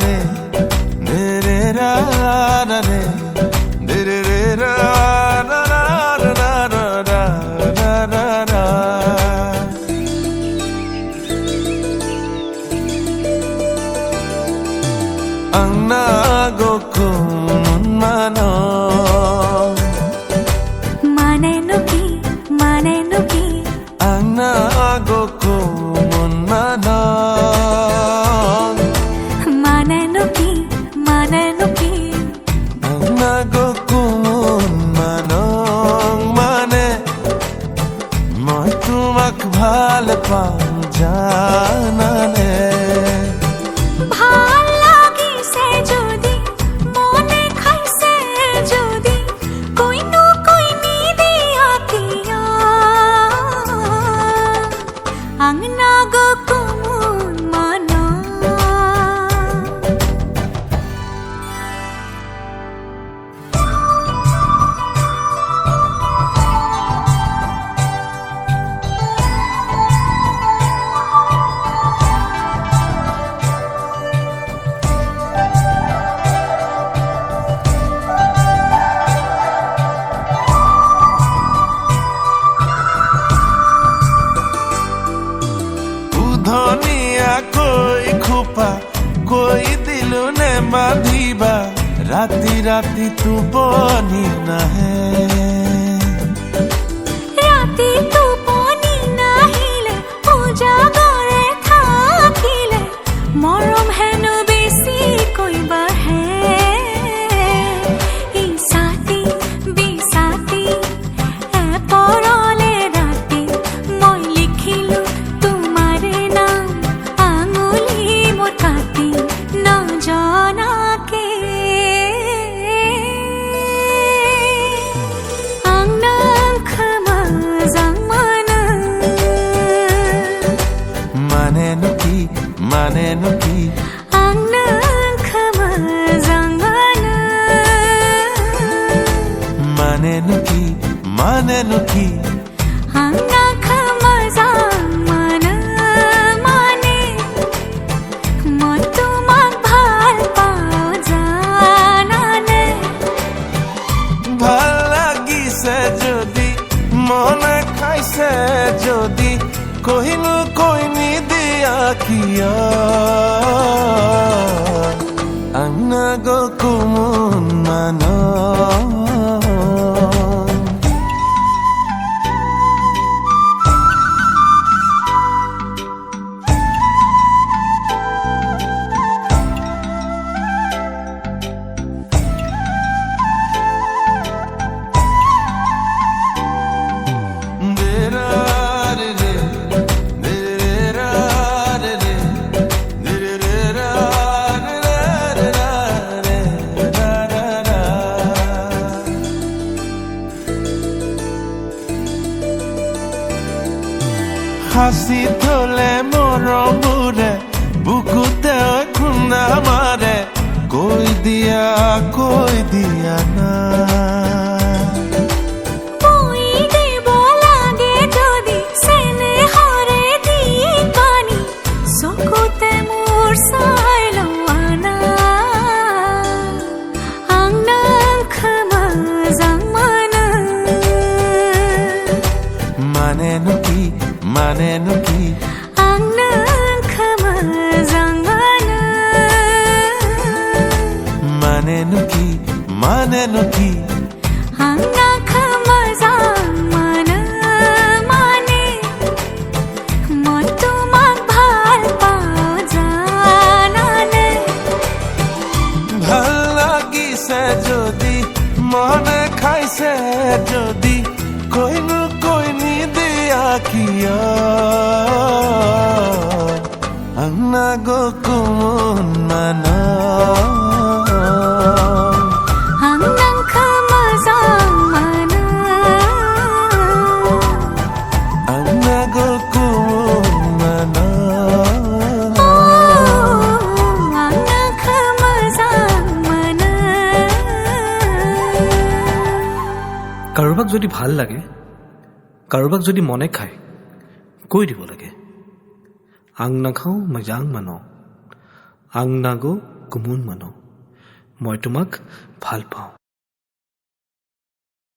re re re ra ra re re re re ra ra ra ra ra ra ra ra ra Angna go kun mano mane no ki Angna go kun mano mane no ki Angna go kun mano mane moi tumak bhal pao janane ভাল লাগিছে যদি মনে খাইছে যদি কইনো কইনি দিয়া কিয়া আংনা গো কুমুন মানা ধনিয়া কই খোপা কই দিলু নে বাঁধিবা রাতি রাতি টোপনি নাহে রাতি টোপনি নাহিলে উজাগৰে থাকিলে মৰম হেনো বেছি কইবা হে ইসাতি বিসাতি পৰলে ৰাতি মই লিখিলো তোমাৰে নাম আঙুলি মোৰ কাটি নজনাকে আংনাং খামা জামানা মানে নুকি আংনাং খামা জামানা মানে নুকি আংনাং খামা জামানা মানে মই তোমাক ভাল পাওঁ জানানে ভাল লাগিছে যদি মনে খাইছে যদি কহিনো কইনি দিয়া কিয় আংনা গো কুমুন মানো হাসি থলে মৰমবোৰে বুকুতে খুন্দা মাৰে কৈ দিয়া না কই দেব লাগে যদি চেনেহৰে দি পানী চকুতে মোৰ চাই লোৱানা আংনাং খামা জামানা মানে নুকি আংনাং খামা জামানা মানে নুকি আংনাং খামা জামানা মানে মই তোমাক ভাল পাওঁ জানানে ভাল লাগিছে যদি মনে খাইছে যদি কইনো কইনি দিয়া কিয় আংনা গো কুমুন মানো আংনাং খামা জামানা আংনা গো কুমুন মানো আংনাং খামা জামানা কাৰোবাক যদি ভাল লাগে কাৰোবাক যদি মনে খায় কৈ দিব লাগে আং নাখাও মজাং মানো আং নাগো গুমোন মানো মই তোমাক ভাল পাওঁ